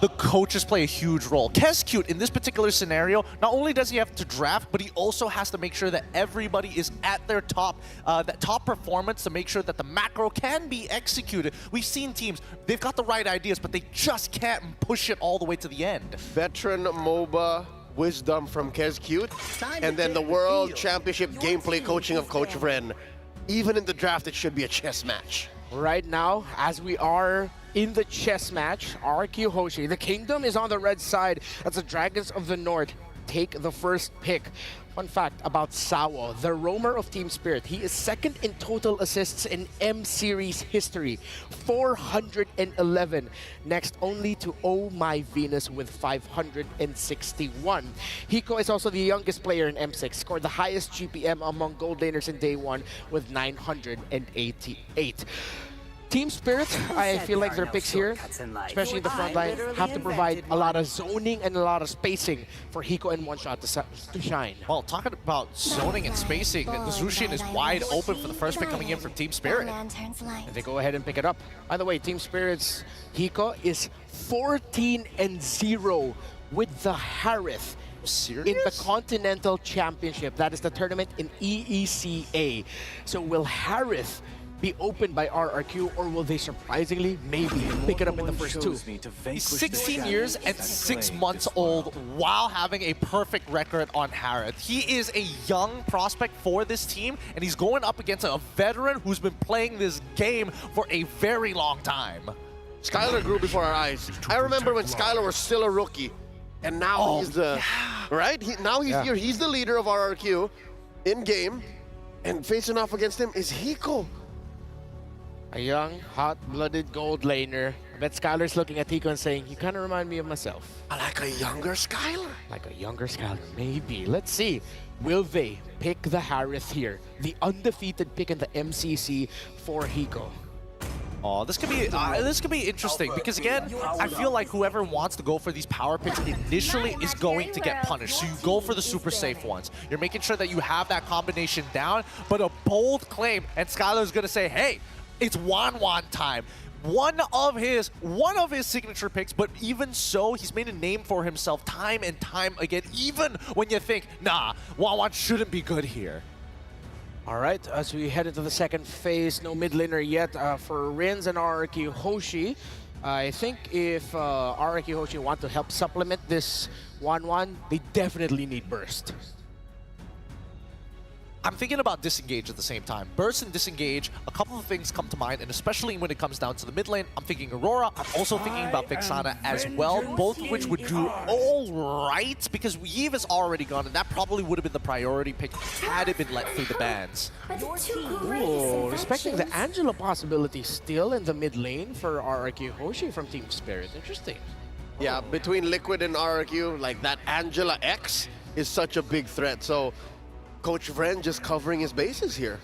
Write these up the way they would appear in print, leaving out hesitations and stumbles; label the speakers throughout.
Speaker 1: The coaches play a huge role. Kescute, in this particular scenario, not only does he have to draft, but he also has to make sure that everybody is at their top, that top performance to make sure that the macro can be executed. We've seen teams, they've got the right ideas, but they just can't push it all the way to the end.
Speaker 2: Veteran MOBA wisdom from Kescute, and then the World Championship gameplay coaching of Coach Vren. Even in the draft, it should be a chess match.
Speaker 3: Right now, as we are in the chess match, RRQ Hoshi, the Kingdom is on the red side as the Dragons of the North take the first pick. Fun fact about Sawo, the roamer of Team Spirit. He is second in total assists in M-Series history, 411. Next only to Oh My Venus with 561. Hiko is also the youngest player in M6, scored the highest GPM among gold laners in day one with 988. Team Spirit, I feel like their picks here, especially in the front line, have to provide a lot of zoning and a lot of spacing for Hiko and One Shot to shine.
Speaker 1: Well, talking about zoning and spacing, the Zushin is wide open for the first pick coming in from Team Spirit.
Speaker 3: And they go ahead and pick it up. By the way, Team Spirit's Hiko is 14-0 with the Harith.
Speaker 1: Serious?
Speaker 3: In the Continental Championship. That is the tournament in EECA. So will Harith be opened by RRQ, or will they surprisingly maybe pick it up in the first two?
Speaker 1: He's 16 years and 6 months old while having a perfect record on Harith. He is a young prospect for this team, and he's going up against a veteran who's been playing this game for a very long time.
Speaker 2: Skylar grew before our eyes. I remember when Skylar was still a rookie, and now he's the right. Now he's here. He's the leader of RRQ in game, and facing off against him is Hiko.
Speaker 3: A young, hot-blooded gold laner. I bet Skylar's looking at Hiko and saying, "You kind of remind me of myself."
Speaker 2: I like a younger Skylar.
Speaker 3: Like a younger Skylar, maybe. Let's see. Will they pick the Harith here? The undefeated pick in the MCC for Hiko.
Speaker 1: Oh, this could be interesting because again, I feel like whoever wants to go for these power picks initially is going to get punished. So you go for the super safe ones. You're making sure that you have that combination down, but a bold claim, and Skylar's gonna say, "Hey, it's Wan time." One of his signature picks, but even so, he's made a name for himself time and time again, even when you think, nah, Wan shouldn't be good here.
Speaker 3: All right, as we head into the second phase, no mid laner yet for Rins and RRQ Hoshi. I think if RRQ Hoshi want to help supplement this 1-1, they definitely need burst.
Speaker 1: I'm thinking about disengage at the same time. Burst and disengage, a couple of things come to mind, and especially when it comes down to the mid lane, I'm thinking Aurora. I'm also thinking about Vixana as well, both of which would do all right, because Yve is already gone, and that probably would have been the priority pick had it been let through the bans.
Speaker 3: Ooh, respecting the Angela possibility still in the mid lane for RRQ Hoshi from Team Spirit. Interesting.
Speaker 2: Yeah, between Liquid and RRQ, like that Angela X is such a big threat. So Coach Vren just covering his bases here.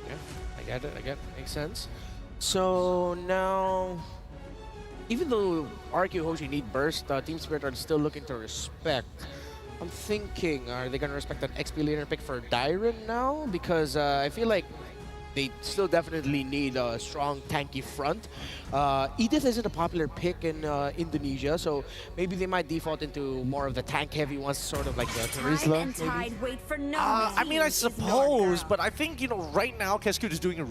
Speaker 3: Yeah, I get it. Makes sense. So now, even though RRQ Hoshi need burst, Team Spirit are still looking to respect. I'm thinking, are they going to respect an XP laner pick for Dyron now? Because I feel like they still definitely need a strong, tanky front. Edith isn't a popular pick in Indonesia, so maybe they might default into more of the tank-heavy ones, sort of like the Terizla, maybe?
Speaker 1: I mean, I suppose, but I think, you know, right now, Kescute is doing a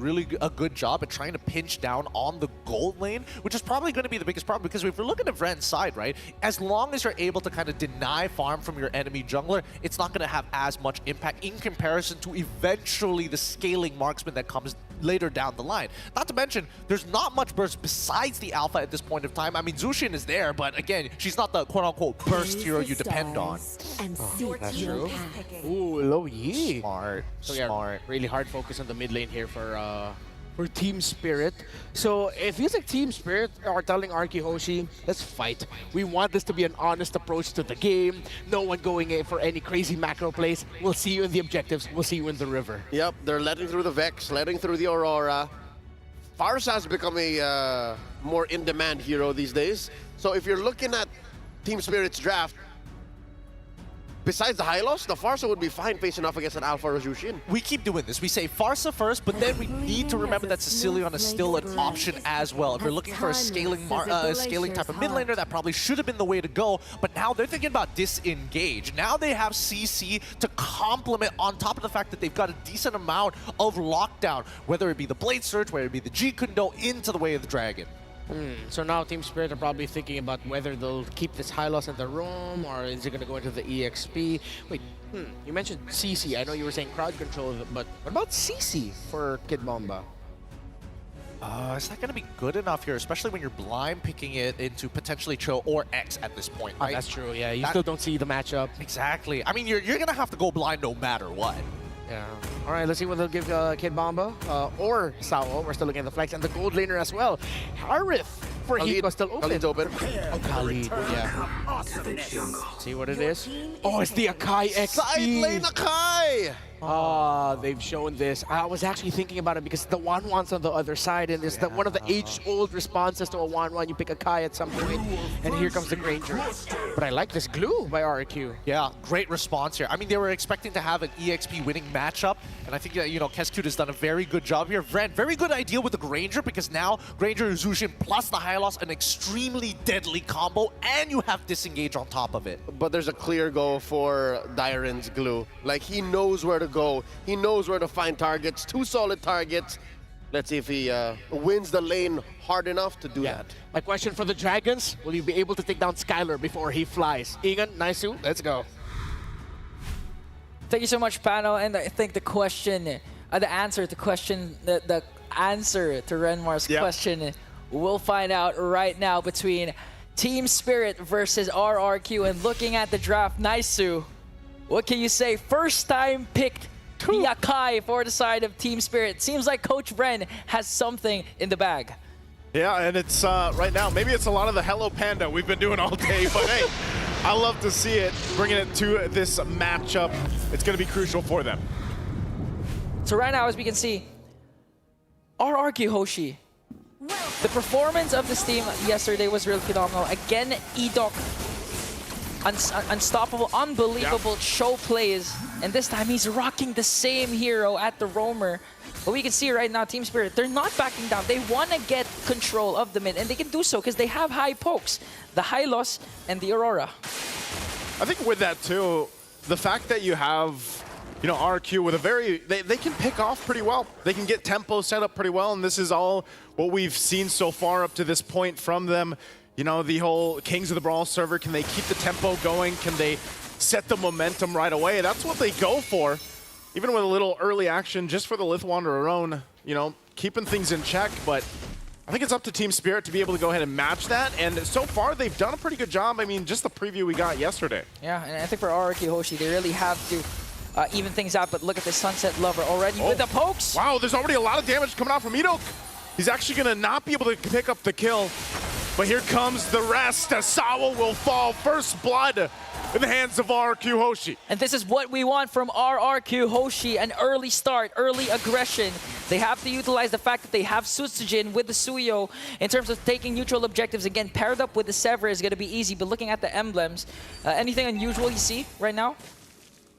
Speaker 1: good job at trying to pinch down on the gold lane, which is probably going to be the biggest problem, because if we're looking at Vren's side, right, as long as you're able to kind of deny farm from your enemy jungler, it's not going to have as much impact in comparison to eventually the scaling marksman that comes later down the line. Not to mention, there's not much burst besides the alpha at this point of time. I mean, Zushin is there, but again, she's not the quote-unquote burst hero you depend on.
Speaker 3: Oh, that's true. Ooh, low Yi.
Speaker 1: Smart,
Speaker 3: So
Speaker 1: smart.
Speaker 3: yeah, really hard focus on the mid lane here for Team Spirit. So it feels like Team Spirit are telling RRQ Hoshi, let's fight. We want this to be an honest approach to the game. No one going in for any crazy macro plays. We'll see you in the objectives. We'll see you in the river.
Speaker 2: Yep, they're letting through the Vex, letting through the Aurora. Farsa has become a more in-demand hero these days. So if you're looking at Team Spirit's draft, besides the high loss, the Farsa would be fine facing off against an Alpha or Jushin.
Speaker 1: We keep doing this. We say Farsa first, but then we need to remember that Sicilion is still an option as well. If you're looking for a scaling type of mid laner, that probably should have been the way to go. But now they're thinking about disengage. Now they have CC to complement on top of the fact that they've got a decent amount of lockdown, whether it be the Blade Surge, whether it be the G-Kundo into the way of the Dragon.
Speaker 3: So now Team Spirit are probably thinking about whether they'll keep this high loss in the room or is it going to go into the EXP. Wait, you mentioned CC. I know you were saying crowd control, but what about CC for Kid Bomba?
Speaker 1: Is that going to be good enough here, especially when you're blind picking it into potentially Cho or X at this point, right?
Speaker 3: Oh, that's true, yeah. You still don't see the matchup.
Speaker 1: Exactly. I mean, you're going to have to go blind no matter what.
Speaker 3: Yeah. All right, let's see what they'll give Kid Bomba or Sao. We're still looking at the flex and the gold laner as well. Harith for Heat was still open.
Speaker 2: Khalid's open.
Speaker 3: Oh, Khalid, yeah. See what it is? Oh, it's the Akai XP.
Speaker 2: Side lane Akai!
Speaker 3: They've shown this. I was actually thinking about it because the 1-1's on the other side, and it's one of the age-old responses to a 1-1. You pick a Kai at some point, and here comes the Granger. But I like this glue by RRQ.
Speaker 1: Yeah, great response here. I mean, they were expecting to have an EXP winning matchup, and I think that, Kescute has done a very good job here. Vren, very good idea with the Granger, because now Granger, Zushin, plus the high loss, an extremely deadly combo, and you have disengage on top of it.
Speaker 2: But there's a clear go for Dyren's glue. Like, he knows where to go. He knows where to find targets. 2 solid targets. Let's see if he wins the lane hard enough to do that.
Speaker 3: My question for the Dragons, will you be able to take down Skylar before he flies? Egan, Naisu, let's go.
Speaker 4: Thank you so much, panel. And I think the question, the answer to Renmar's question, we'll find out right now between Team Spirit versus RRQ. And looking at the draft, Naisu, what can you say? First time picked the Akai for the side of Team Spirit. Seems like Coach Bren has something in the bag.
Speaker 5: Yeah, and it's right now, maybe it's a lot of the Hello Panda we've been doing all day, but hey, I love to see it, bringing it to this matchup. It's going to be crucial for them.
Speaker 4: So right now, as we can see, RRQ Hoshi. The performance of this team yesterday was really phenomenal. Again, Edok, unstoppable, unbelievable show plays. And this time, he's rocking the same hero at the roamer. But we can see right now, Team Spirit, they're not backing down. They want to get control of the mid, and they can do so because they have high pokes, the high loss, and the Aurora.
Speaker 5: I think with that too, the fact that you have, RRQ with a they can pick off pretty well. They can get tempo set up pretty well, and this is all what we've seen so far up to this point from them. The whole Kings of the Brawl server, can they keep the tempo going? Can they set the momentum right away? That's what they go for. Even with a little early action, just for the Lith Wanderer own, keeping things in check. But I think it's up to Team Spirit to be able to go ahead and match that. And so far, they've done a pretty good job. I mean, just the preview we got yesterday.
Speaker 4: Yeah, and I think for RRQ Hoshi, they really have to even things out. But look at the Sunset Lover already with the pokes.
Speaker 5: Wow, there's already a lot of damage coming out from Edok. He's actually going to not be able to pick up the kill. But here comes the rest. Asawa will fall. First blood in the hands of RRQ Hoshi.
Speaker 4: And this is what we want from RRQ Hoshi, an early start, early aggression. They have to utilize the fact that they have Sutsujin with the Suyo in terms of taking neutral objectives. Again, paired up with the Saber is going to be easy, but looking at the emblems, anything unusual you see right now?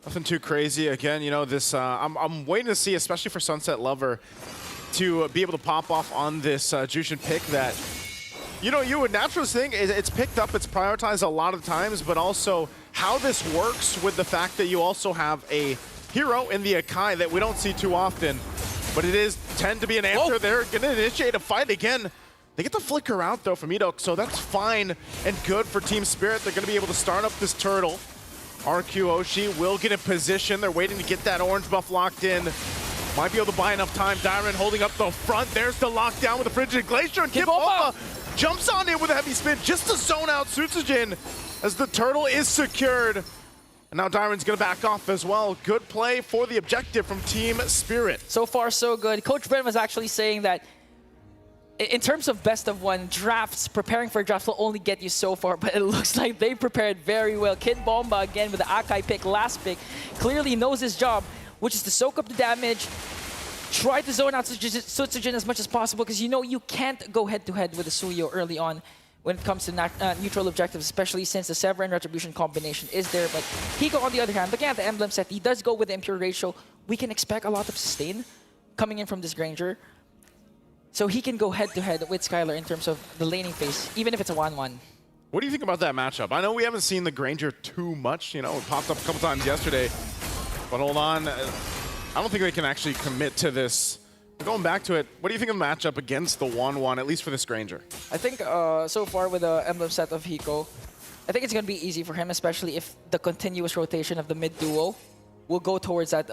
Speaker 5: Nothing too crazy. Again, this I'm waiting to see, especially for Sunset Lover, to be able to pop off on this Jushin pick that, you would naturally think it's picked up, it's prioritized a lot of times, but also how this works with the fact that you also have a hero in the Akai that we don't see too often, but it is tend to be an answer. They're going to initiate a fight again. They get the flicker out though from Edok, so that's fine and good for Team Spirit. They're going to be able to start up this turtle. RRQ Hoshi will get in position. They're waiting to get that orange buff locked in. Might be able to buy enough time. Dyren holding up the front. There's the lockdown with the Frigid Glacier, and Kid Bomba jumps on in with a heavy spin just to zone out Sutsujin as the turtle is secured. And now Dyren's going to back off as well. Good play for the objective from Team Spirit.
Speaker 4: So far, so good. Coach Bren was actually saying that in terms of best of one, drafts, preparing for drafts will only get you so far, but it looks like they prepared very well. Kid Bomba, again, with the Akai pick, last pick, clearly knows his job, which is to soak up the damage, try to zone out Sutsujin as much as possible, because you can't go head-to-head with the Suyo early on. when it comes to neutral objectives, especially since the Sever and Retribution combination is there. But Hiko, on the other hand, looking at the emblem set, he does go with the Impure ratio. We can expect a lot of sustain coming in from this Granger. So he can go head-to-head with Skylar in terms of the laning phase, even if it's a 1-1.
Speaker 5: What do you think about that matchup? I know we haven't seen the Granger too much. You know, it popped up a couple times yesterday. But hold on. I don't think they can actually commit to this. Going back to it, what do you think of the matchup against the 1-1, at least for this Granger?
Speaker 4: I think so far with the emblem set of Hiko, I think it's going to be easy for him, especially if the continuous rotation of the mid duo will go towards that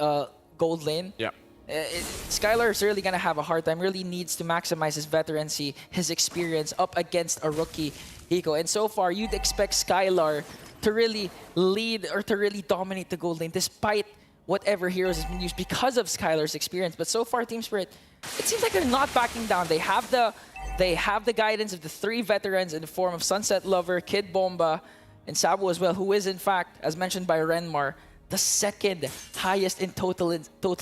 Speaker 4: gold lane.
Speaker 5: Yeah.
Speaker 4: Skylar is really going to have a hard time, really needs to maximize his veterancy, his experience up against a rookie Hiko. And so far, you'd expect Skylar to really lead or to really dominate the gold lane despite whatever heroes has been used because of Skylar's experience. But so far, Team Spirit, it seems like they're not backing down. They have the guidance of the 3 veterans in the form of Sunset Lover, Kid Bomba, and Sabo as well, who is in fact, as mentioned by Renmar, the 2nd highest in total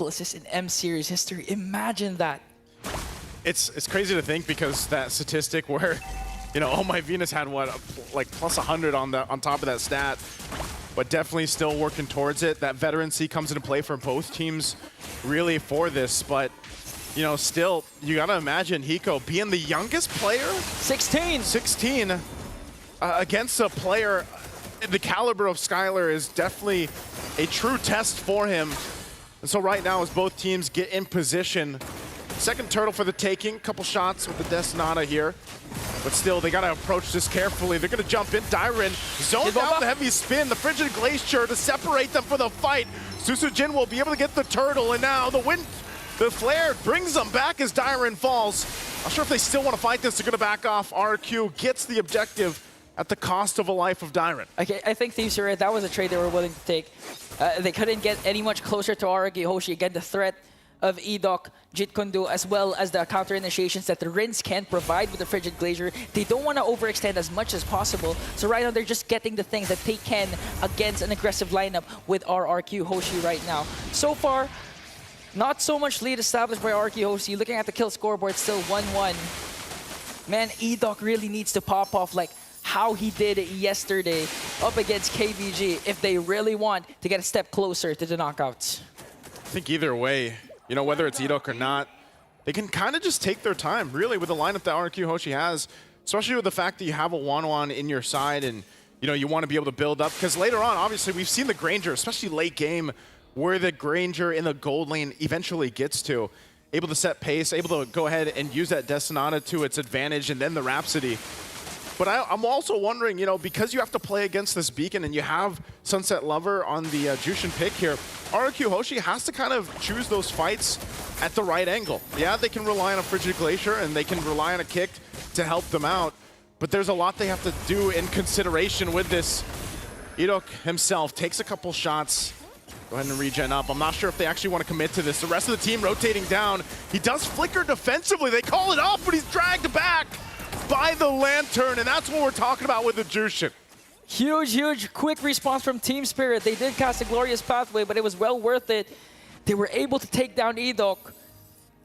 Speaker 4: assists in M Series history. Imagine that.
Speaker 5: It's crazy to think because that statistic where, you know, Oh My Venus had what, like plus 100 on top of that stat, but definitely still working towards it. That veterancy comes into play for both teams really for this, but you know, still, you gotta imagine Hiko being the youngest player.
Speaker 4: 16
Speaker 5: against a player the caliber of Skylar is definitely a true test for him. And so right now, as both teams get in position, second turtle for the taking, couple shots with the Destinata here. But still, they gotta approach this carefully. They're gonna jump in. Dyron zones down the heavy spin, the Frigid Glacier to separate them for the fight. Susujin will be able to get the turtle, and now the flare brings them back as Dyron falls. Not sure if they still want to fight this. They're gonna back off. RRQ gets the objective at the cost of a life of Dyron.
Speaker 4: Okay, I think Thieves are right. That was a trade they were willing to take. They couldn't get any much closer to RRQ Hoshi. Again, the threat of Edok, Jit Kundu, as well as the counter initiations that the Rins can provide with the Frigid Glacier. They don't want to overextend as much as possible. So right now, they're just getting the things that they can against an aggressive lineup with RRQ Hoshi right now. So far, not so much lead established by RRQ Hoshi. Looking at the kill scoreboard, still 1-1. Man, Edok really needs to pop off like how he did yesterday up against KBG if they really want to get a step closer to the knockouts.
Speaker 5: I think either way, you know, whether it's Edok or not, they can kind of just take their time, really, with the lineup that RRQ Hoshi has, especially with the fact that you have a 1-1 in your side and, you know, you want to be able to build up. Because later on, obviously, we've seen the Granger, especially late game, where the Granger in the gold lane eventually gets to. Able to set pace, able to go ahead and use that Destinata to its advantage, and then the Rhapsody. But I'm also wondering, you know, because you have to play against this Beacon and you have Sunset Lover on the Jushin pick here, RRQ Hoshi has to kind of choose those fights at the right angle. Yeah, they can rely on a Frigid Glacier and they can rely on a kick to help them out, but there's a lot they have to do in consideration with this. Edok himself takes a couple shots. Go ahead and regen up. I'm not sure if they actually want to commit to this. The rest of the team rotating down. He does flicker defensively. They call it off, but he's dragged back by the Lantern, and that's what we're talking about with the Jushin.
Speaker 4: Huge, quick response from Team Spirit. They did cast a glorious pathway, but it was well worth it. They were able to take down Edok.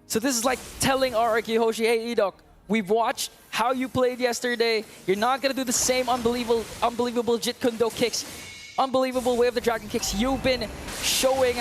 Speaker 4: So this is like telling RRQ Hoshi, hey Edok, we've watched how you played yesterday. You're not gonna do the same unbelievable Jit Kundo kicks, unbelievable Way of the Dragon kicks you've been showing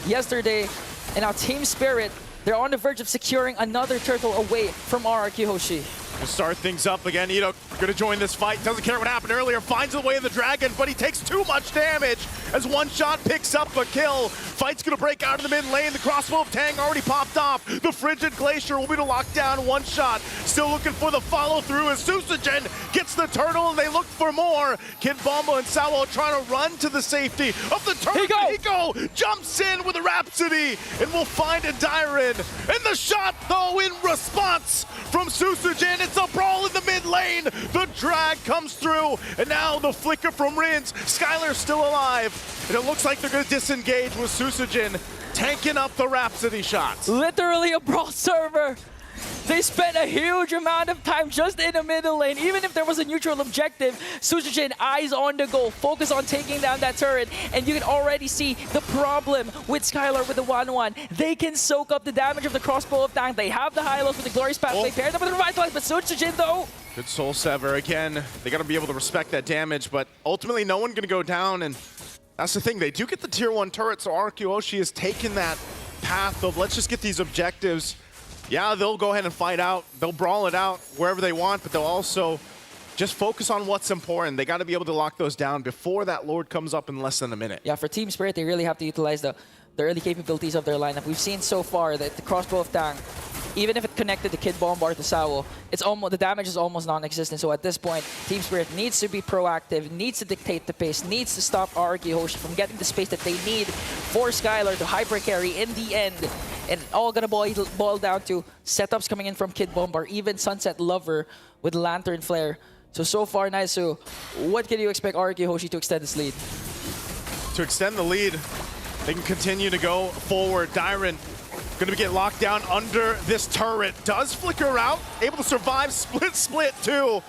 Speaker 4: yesterday. And now Team Spirit, they're on the verge of securing another turtle away from RRQ Hoshi.
Speaker 5: To start things up again, Edok gonna join this fight. Doesn't care what happened earlier. Finds the Way of the Dragon, but he takes too much damage as one shot picks up a kill. Fight's gonna break out in the mid lane. The crossbow of Tang already popped off. The Frigid Glacier will be to lock down one shot. Still looking for the follow through as Susujin gets the turtle and they look for more. Kid Bombo and Sawo trying to run to the safety of the turtle. Hiko jumps in with a Rhapsody and will find a Dyron. And the shot though in response from Susujin. It's a brawl in the mid lane. The drag comes through, and now the flicker from Rins. Skylar's still alive, and it looks like they're going to disengage with Susujin tanking up the Rhapsody shots.
Speaker 4: Literally a brawl server. They spent a huge amount of time just in the middle lane. Even if there was a neutral objective, Susujin eyes on the goal, focus on taking down that turret, and you can already see the problem with Skylar with the 1-1. They can soak up the damage of the crossbow of Tang. They have the high lows with the glorious pathway paired up with the revitalize, but Susujin though,
Speaker 5: Good soul sever. Again, they got to be able to respect that damage, but ultimately no one going to go down, and that's the thing. They do get the tier 1 turret, so RRQ Hoshi has taken that path of let's just get these objectives. Yeah, they'll go ahead and fight out. They'll brawl it out wherever they want, but they'll also just focus on what's important. They got to be able to lock those down before that Lord comes up in less than a minute.
Speaker 4: Yeah, for Team Spirit, they really have to utilize the early capabilities of their lineup. We've seen so far that the crossbow of Tang, even if it connected the Kid Bomb or the Sawo, the damage is almost non-existent. So at this point, Team Spirit needs to be proactive, needs to dictate the pace, needs to stop RRQ Hoshi from getting the space that they need for Skylar to hyper carry in the end. And all gonna boil down to setups coming in from Kid Bomb or even Sunset Lover with Lantern Flare. So far, Naisu, what can you expect RRQ Hoshi to extend this lead?
Speaker 5: To extend the lead, they can continue to go forward. Dyron going to get locked down under this turret. Does flicker out, able to survive split too.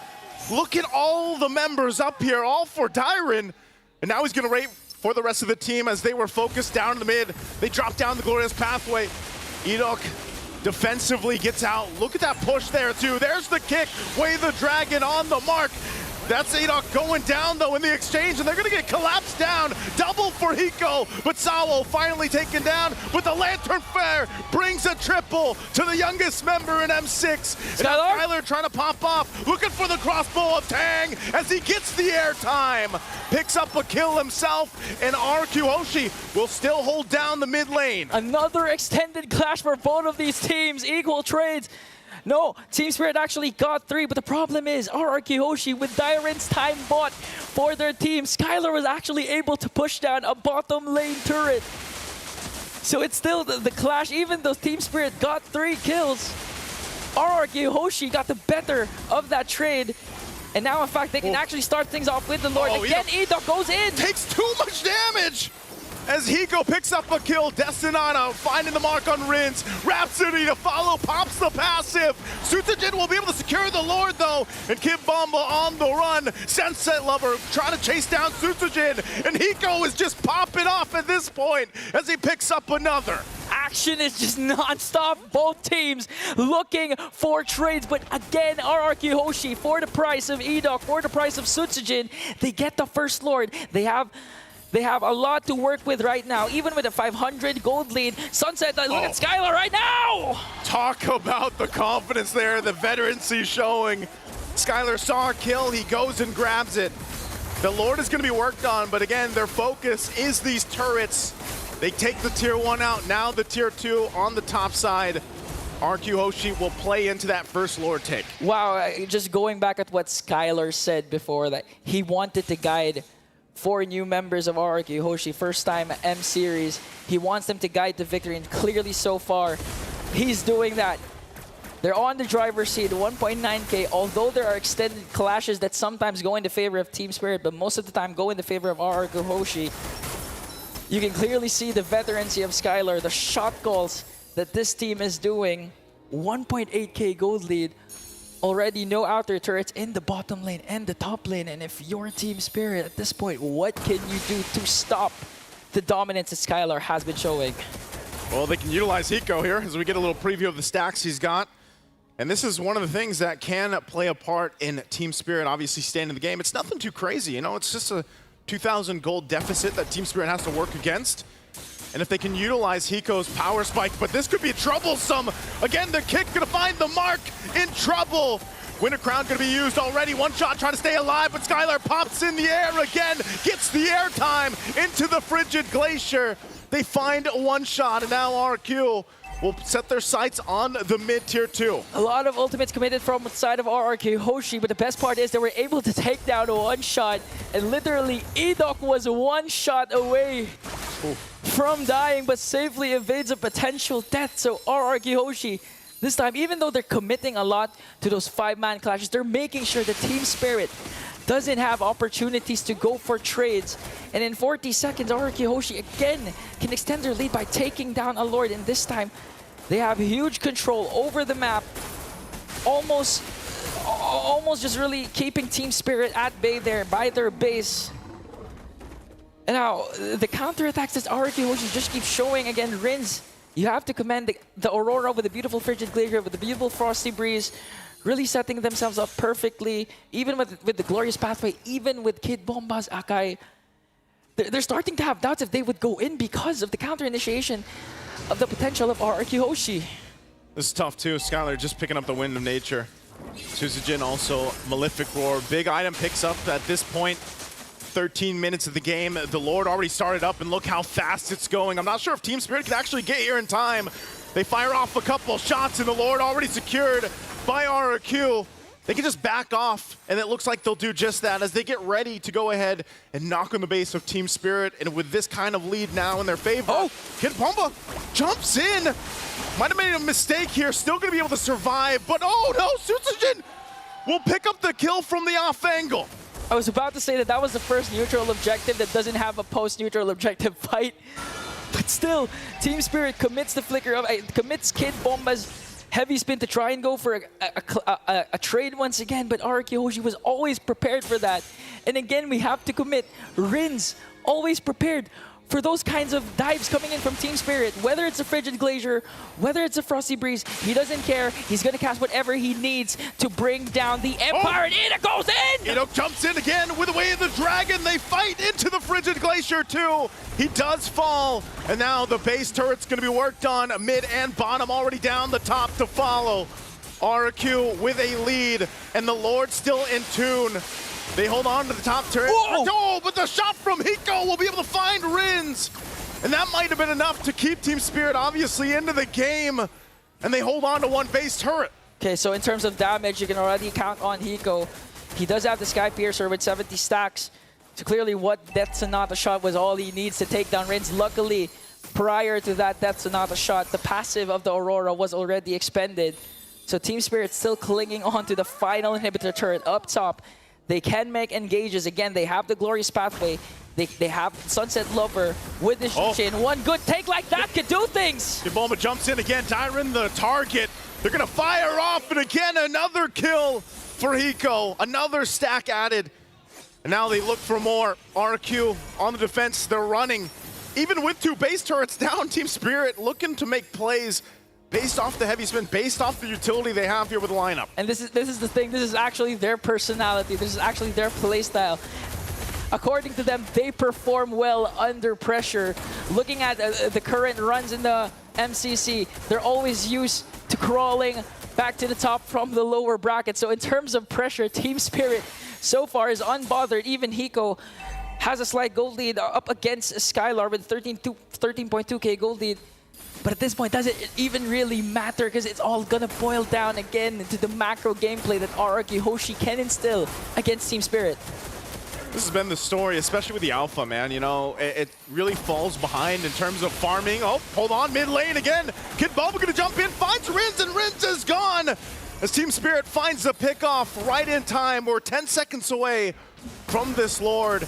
Speaker 5: Look at all the members up here, all for Dyron. And now he's going to wait for the rest of the team as they were focused down in the mid. They drop down the glorious pathway. Edok defensively gets out. Look at that push there too. There's the kick. Way the dragon on the mark. That's Edok going down though in the exchange, and they're gonna get collapsed down. Double for Hiko, but Sawo finally taken down, but the Lantern Flare brings a triple to the youngest member in M6. Skylar trying to pop off, looking for the crossbow of Tang as he gets the airtime. Picks up a kill himself, and RRQ Hoshi will still hold down the mid lane.
Speaker 4: Another extended clash for both of these teams, equal trades. No, Team Spirit actually got 3, but the problem is RRQ Hoshi with Dyron's time bought for their team. Skylar was actually able to push down a bottom lane turret. So it's still the clash, even though Team Spirit got 3 kills. RRQ Hoshi got the better of that trade. And now, in fact, they can actually start things off with the Lord. Again, Edok goes in.
Speaker 5: Takes too much damage. As Hiko picks up a kill, Destinana finding the mark on Rins. Rhapsody to follow, pops the passive. Sutajin will be able to secure the Lord though, and Kid Bomba on the run. Sunset Lover trying to chase down Sutajin, and Hiko is just popping off at this point as he picks up another.
Speaker 4: Action is just non-stop. Both teams looking for trades, but again, RRQ Hoshi for the price of Edok, for the price of Sutajin, they get the first Lord. They have a lot to work with right now, even with a 500 gold lead. Sunset, look at Skylar right now!
Speaker 5: Talk about the confidence there, the veterancy showing. Skylar saw a kill, he goes and grabs it. The Lord is going to be worked on, but again, their focus is these turrets. They take the tier 1 out, now the tier 2 on the top side. RRQ Hoshi will play into that first Lord take.
Speaker 4: Wow, just going back at what Skylar said before, that he wanted to guide 4 new members of RRQ Hoshi, first time M series. He wants them to guide the victory, and clearly so far, he's doing that. They're on the driver's seat, 1.9k, although there are extended clashes that sometimes go in the favor of Team Spirit, but most of the time go in the favor of RRQ Hoshi. You can clearly see the veterancy of Skylar, the shot calls that this team is doing. 1.8k gold lead. Already no outer turrets in the bottom lane and the top lane. And if you're Team Spirit at this point, what can you do to stop the dominance that Skylar has been showing?
Speaker 5: Well, they can utilize Hiko here as we get a little preview of the stacks he's got. And this is one of the things that can play a part in Team Spirit obviously staying in the game. It's nothing too crazy, you know, it's just a 2,000 gold deficit that Team Spirit has to work against. And if they can utilize Hiko's power spike, but this could be troublesome. Again, the kick gonna find the mark, in trouble. Winter Crown gonna be used already. One shot trying to stay alive, but Skylar pops in the air again, gets the airtime into the frigid glacier. They find one shot, and now RRQ will set their sights on the mid tier 2.
Speaker 4: A lot of ultimates committed from the side of RRQ Hoshi, but the best part is they were able to take down one shot, and literally Edok was one shot away from dying, but safely evades a potential death. So RRQ Hoshi, this time, even though they're committing a lot to those 5-man clashes, they're making sure the Team Spirit doesn't have opportunities to go for trades. And in 40 seconds, RRQ Hoshi again can extend their lead by taking down a Lord. And this time, they have huge control over the map. Almost just really keeping Team Spirit at bay there by their base. And now, the counterattacks that RRQ Hoshi just keep showing again. Rins, you have to commend the Aurora with a beautiful frigid glacier, with the beautiful frosty breeze. really setting themselves up perfectly, even with the Glorious Pathway, even with Kid Bomba's Akai. They're starting to have doubts if they would go in because of the counter initiation of the potential of RRQ Hoshi.
Speaker 5: This is tough too. Skylar just picking up the Wind of Nature. Susujin also Malefic Roar. Big item picks up at this point. 13 minutes of the game. The Lord already started up, and look how fast it's going. I'm not sure if Team Spirit can actually get here in time. They fire off a couple shots, and the Lord already secured by RRQ. They can just back off, and it looks like they'll do just that as they get ready to go ahead and knock on the base of Team Spirit. And with this kind of lead now in their favor, Kid Bomba jumps in. Might have made a mistake here, still gonna be able to survive, but oh no, Susujin will pick up the kill from the off angle.
Speaker 4: I was about to say that was the first neutral objective that doesn't have a post-neutral objective fight. But still, Team Spirit commits the flicker of, commits Kid Bomba's heavy spin to try and go for a trade once again, but RRQ Hoshi was always prepared for that. And again, we have to commit. Rins, always prepared for those kinds of dives coming in from Team Spirit. Whether it's a Frigid Glacier, whether it's a Frosty Breeze, he doesn't care. He's going to cast whatever he needs to bring down the Empire, and Enoch goes in!
Speaker 5: Enoch jumps in again with the Way of the Dragon. They fight into the Frigid Glacier too. He does fall, and now the base turret's going to be worked on. Mid and bottom already down, the top to follow. RRQ with a lead, and the Lord still in tune. They hold on to the top turret. Oh, but the shot from Hiko will be able to find Rins. And that might have been enough to keep Team Spirit obviously into the game. And they hold on to one base turret.
Speaker 4: Okay, so in terms of damage, you can already count on Hiko. He does have the Sky Piercer with 70 stacks. So clearly what Death Sonata shot was all he needs to take down Rins. Luckily, prior to that Death Sonata shot, the passive of the Aurora was already expended. So Team Spirit still clinging on to the final inhibitor turret up top. They can make engages. Again, they have the Glorious Pathway. They have Sunset Lover with the Shushin. One good take like that could do things.
Speaker 5: Bomba jumps in again. Tyron the target. They're going to fire off, and again, another kill for Hiko. Another stack added. And now they look for more. RRQ on the defense. They're running. Even with two base turrets down, Team Spirit looking to make plays based off the heavy spin, based off the utility they have here with the lineup.
Speaker 4: And this is the thing. This is actually their personality. This is actually their playstyle. According to them, they perform well under pressure. Looking at the current runs in the MCC, they're always used to crawling back to the top from the lower bracket. So in terms of pressure, Team Spirit so far is unbothered. Even Hiko has a slight gold lead up against Skylar with 13.2k gold lead. But at this point, does it even really matter? Because it's all going to boil down again into the macro gameplay that RRQ Hoshi can instill against Team Spirit.
Speaker 5: This has been the story, especially with the Alpha, man. You know, it really falls behind in terms of farming. Oh, hold on, mid lane again. Kid Bulba going to jump in, finds Rins, and Rins is gone. As Team Spirit finds the pickoff right in time. We're 10 seconds away from this Lord.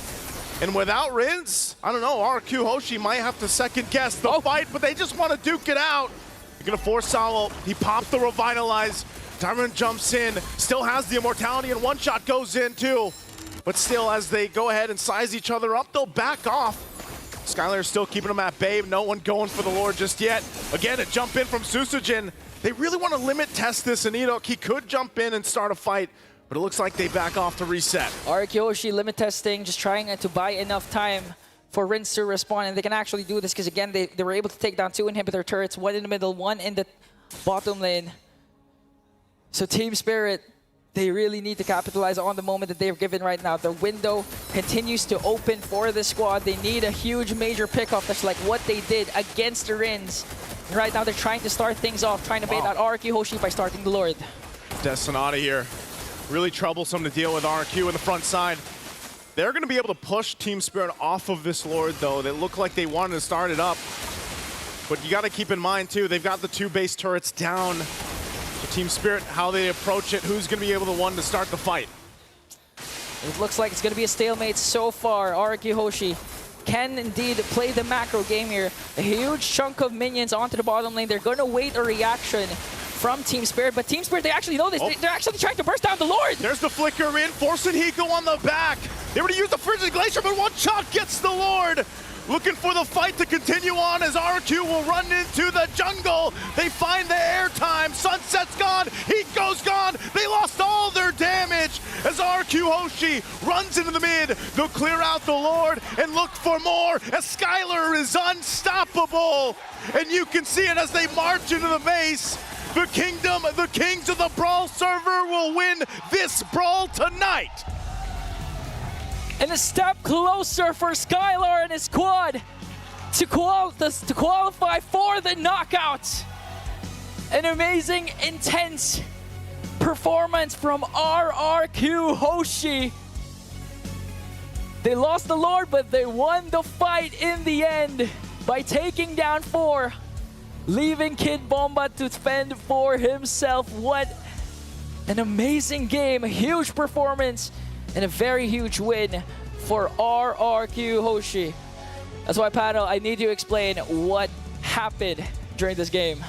Speaker 5: And without Rins, I don't know, RRQ Hoshi might have to second guess the fight, but they just want to duke it out. They're going to force Salo. He popped the Revitalize. Tyron jumps in, still has the Immortality, and one shot goes in too. But still, as they go ahead and size each other up, they'll back off. Skylar is still keeping them at bay. No one going for the Lord just yet. Again, a jump in from Susujin. They really want to limit test this, and Enoch, he could jump in and start a fight. But it looks like they back off to reset.
Speaker 4: RRQ Hoshi limit testing, just trying to buy enough time for Rins to respawn. And they can actually do this because, again, they were able to take down 2 inhibitor turrets, 1 in the middle, 1 in the bottom lane. So Team Spirit, they really need to capitalize on the moment that they're given right now. The window continues to open for the squad. They need a huge major pickoff. That's like what they did against the Rins. And right now they're trying to start things off, trying to bait out RRQ Hoshi by starting the Lord.
Speaker 5: Death Sonata here. Really troublesome to deal with RRQ in the front side. They're going to be able to push Team Spirit off of this Lord, though. They look like they wanted to start it up. But you got to keep in mind, too, they've got the 2 base turrets down. So Team Spirit, how they approach it, who's going to be able to start the fight.
Speaker 4: It looks like it's going to be a stalemate so far. RRQ Hoshi can indeed play the macro game here. A huge chunk of minions onto the bottom lane. They're going to wait a reaction from Team Spirit, but Team Spirit, they actually know this. They're actually trying to burst down the Lord.
Speaker 5: There's the flicker in, forcing Hiko on the back. They were to use the Frigid Glacier, but one shot gets the Lord. looking for the fight to continue on as RRQ will run into the jungle. They find the airtime. Sunset's gone. Heat goes gone. They lost all their damage as RRQ Hoshi runs into the mid. They'll clear out the Lord and look for more as Skylar is unstoppable. And you can see it as they march into the base. The kingdom, the kings of the Brawl server will win this Brawl tonight.
Speaker 4: And a step closer for Skylar and his squad to qualify for the knockout. An amazing, intense performance from RRQ Hoshi. They lost the Lord, but they won the fight in the end by taking down 4, leaving Kid Bomba to fend for himself. What an amazing game, a huge performance, and a very huge win for RRQ Hoshi. That's why, panel, I need you to explain what happened during this game.